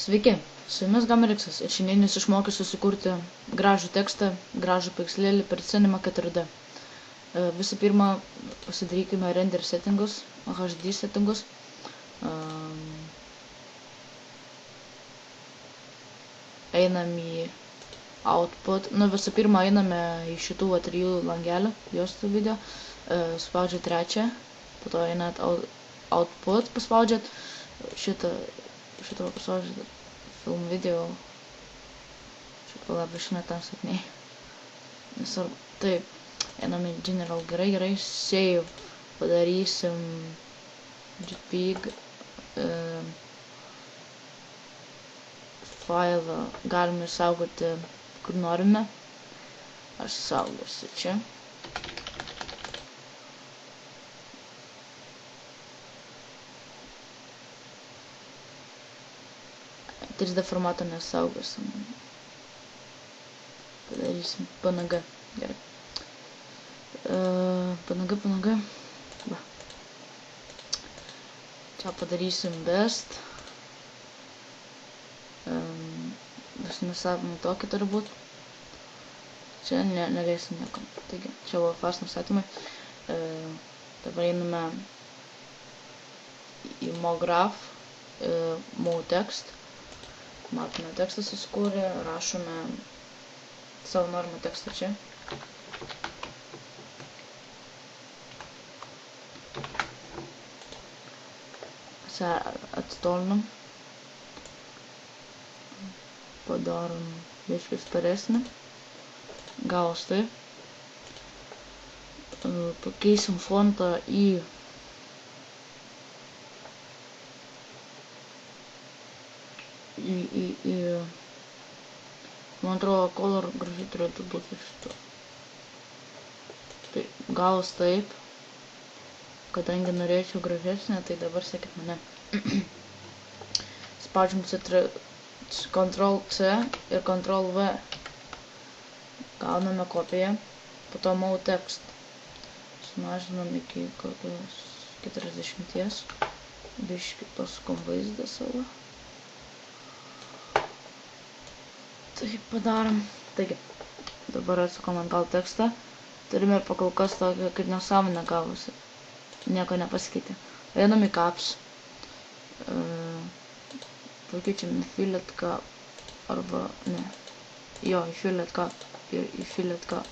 Sveiki, su jumis Gameriksas ir šiandien jūs išmokysiu susikurti gražų tekstą, gražų paveikslėlį per Cinema 4D. Visų pirma, pasidarykime render settingus, HD settingus. Einam į output, visų pirma einame į šitų trijų langelių, juostų video, spaudžiat trečią, po to einat output, paspaudžiat šitą paspaudžiat film video, šitą labai išmetam sakniai, nesvarbu, taip, einam į general, gerai, save, padarysim JPEG, failą galime saugoti kur norime, aš saugosiu čia. 3D formato nesaugosim. Padarysim PNG. Gerai. PNG. Va. Čia padarysim best. Nusavimą tokį turi būt. Čia neleisim nieko. Taigi, čia buvo fast nusatymai. Dabar einame į MoGraph, MoText. Matome, tekstas susikūrė, rašome savo norimą tekstą čia. Atitolinam. Padarom biškį storesnį. Gavos taip. Pakeisim fontą į man atrodo, color gražiai turėtų būti šito. Tai gavos taip, kadangi norėčiau gražesnę, tai dabar sekit mane. Spaudžiam Ctrl C ir Ctrl V. Gauname kopiją, po to MoText. Sumažinam iki kokios 40. Biškį pasukom vaizdą savo. Taip padarom. Taigi, dabar atsukam atgal tekstą. Turime pakol kas tokio kaip nesąmonę gavusi. Nieko nepasikeitė. Einam į caps. Pakeičiam į fillet cap arba ne. Jo, į fillet cap ir į fillet cap.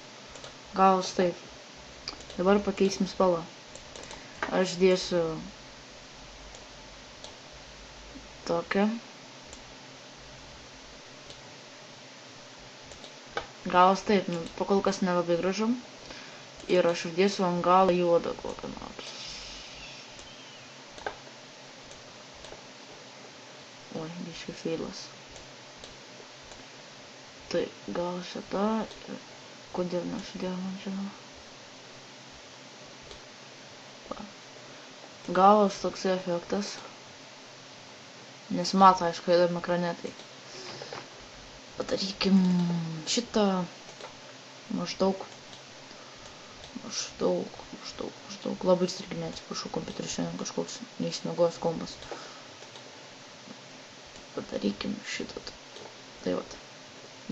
Gavos taip. Dabar pakeisim spalvą. Aš dėsiu tokią. Gavos taip, pakol kas nelabai gražu. Ir aš uždėsiu ant galą juodą kokią nors. Oi, biškį feilas. Tai, gal šitą. Kodėl nesudėjau, man žinau. Gavos toks efektas. Nesimato, aišku, įdam ekrane, tai. Padarykim šitą maždaug labai striginė, atsiprašau, kompiuteriu šiandien kažkoks neišmiegojęs kompas. Padarykim šitą. Tai vat.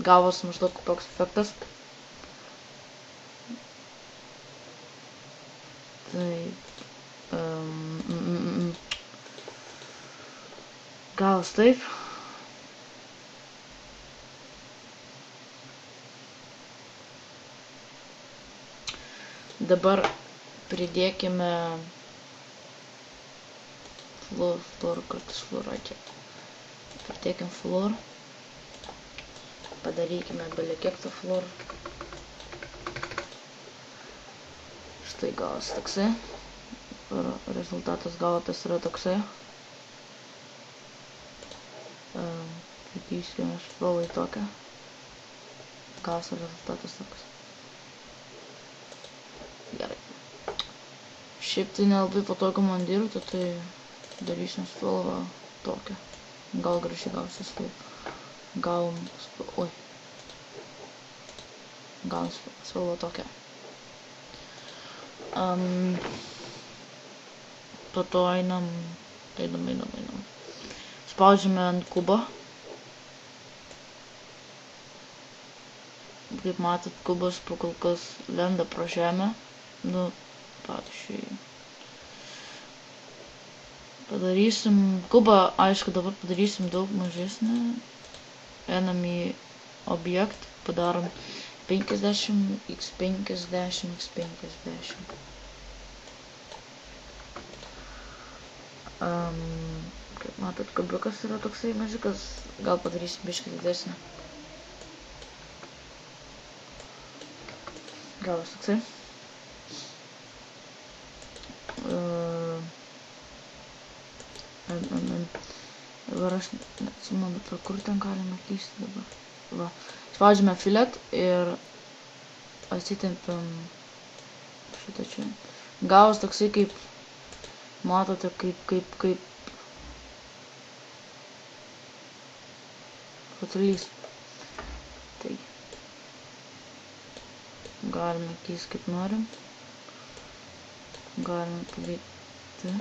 Gavos maždaug toks efektas. Taip. Gavos taip. Dabar pridėkime flor kartus fluoratė. Pridėkim flor. Padarykime belekiek to flor. Štai gavos toksai. Rezultatas gavotas yra toksai. Prikeiskime spalvą į tokią. Gavos rezultatas toks. Gerai. Šiaip tai nelabai patogu man dirbti, tai darysim spalvą tokią. Gal gražiai gausis taip. Gavom spalvą. Gavom spalvą tokią. Po to einam. Spaudžiame ant kubo kaip matot, kubas kol kas lenda pro žemę. Nu, pavyzdžiui, padarysim kubą, aišku, dabar padarysim daug mažesnį. Einam į objektą, padarom 50 x 50 x 50. Kaip matot, kubiukas yra toksai mažiukas, gal padarysim biškį didesnį. Galas toksai. Dabar aš neatsimenu, per kur ten galima keisti dabar. Va, spaudžiame filet ir atsitempiam šitą čia. Galas toksai kaip, matote, kaip patulys. Tai galime keisti kaip norim. Galime padaryti.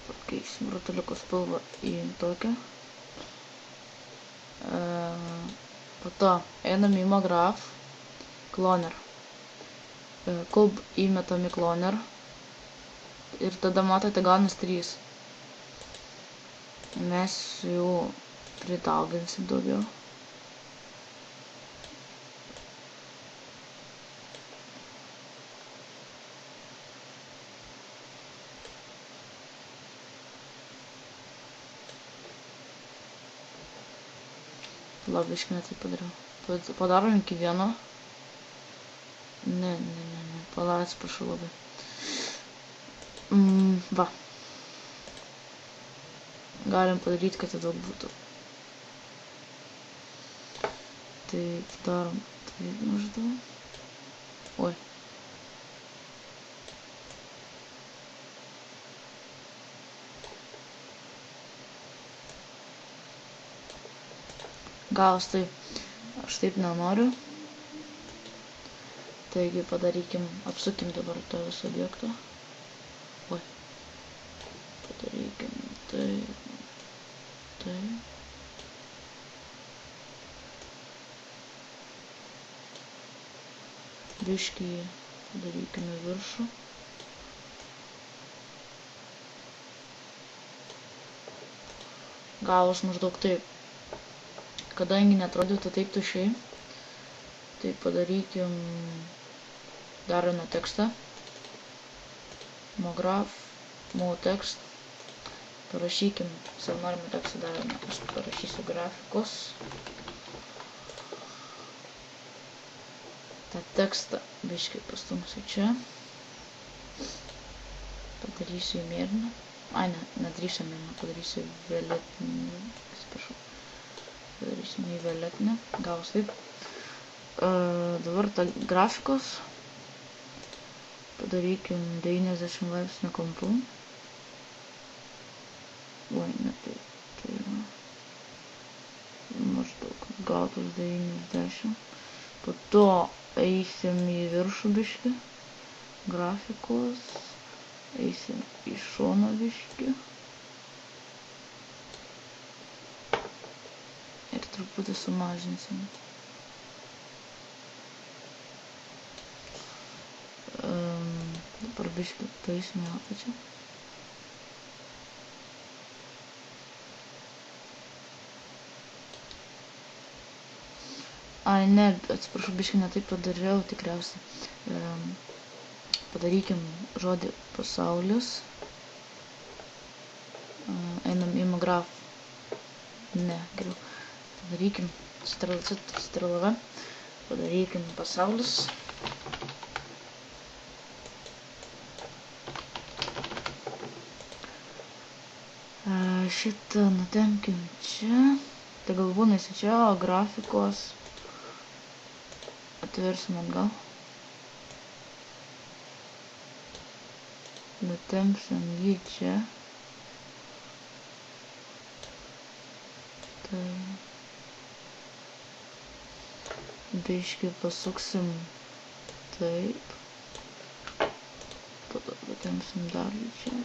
Pakeisim rutuliuko spalvą į tokią. Po to einam į Mograph, Cloner. Kub įmetam į Cloner. Ir tada matote gaunas 3. Mes jau pridauginsim daugiau. Labiškai ne taip padariau. Padarom iki 1. Ne. Pala, atsiprašau labai. Va. Galim padaryti, kad tai daug būtų. Tai darom tai maždaug. Oi. Galas tai aš taip nenoriu. Taigi padarykim, apsukim dabar tą visą objektą. Oi. Padarykim tai. Biškį padarykime viršų. Galas maždaug taip. Kadangi netrodytų taip tušiai, tai padarykim dar vieną tekstą. Mograph, text. Parašykim savo norimą tekstą dar vieną. Aš parašysiu grafikos. tą tekstą biškai pastumsiu čia. Padarysiu į mėlyną. Ai, ne, nedrįsiu mėlyną, padarysiu violetinį. Atsiprašau. Padarysim į violetinį. Gavus taip. Dabar tą grafikos. Padarykim 90 laipsnių kampu. Oi, ne taip. Tai yra maždaug gautus 90. Po to eisim į viršų biškį. Grafikos. Eisim į šoną biškį. Ir truputį sumažinsim. Dabar biškį paeisim į apačią. Ai, ne, atsiprašau, biškį ne taip padariau, tikriausiai. Padarykim žodį pasaulis. Einam į Mograph. Ne, geriau. Padarykim strelava. Padarykim pasaulis. Šitą nutemkim čia. Tai galvūnais čia, o grafikos atversim atgal. Nutempsim jį čia. Tai biškį pasuksim taip. Po to nutempsim dar jį čia.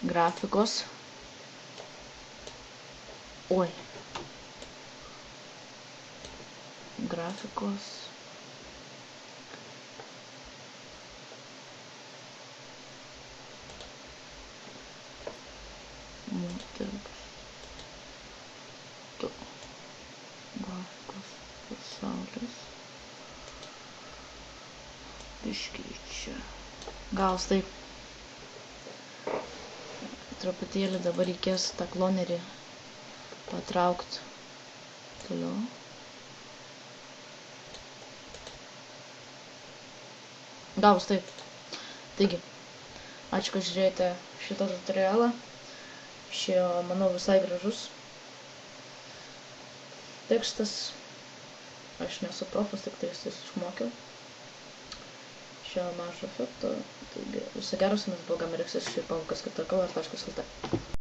Grafikos. Oi. Grafikos. Moters. Grafikos pasaulis. Biškiai čia. Gaus taip. Truputėlį dabar reikės tą klonerį patraukti toliau. Gaus taip. Taigi, ačiū, kad žiūrėjote šitą tutorialą. Šio, manau, visai gražus tekstas. Aš nesu profas, tik tai išmokiau šio mažo efekto. Taigi, viso gero, su jumis buvo Gamerexas, šį pamokas kitą kalą ir taškas LT.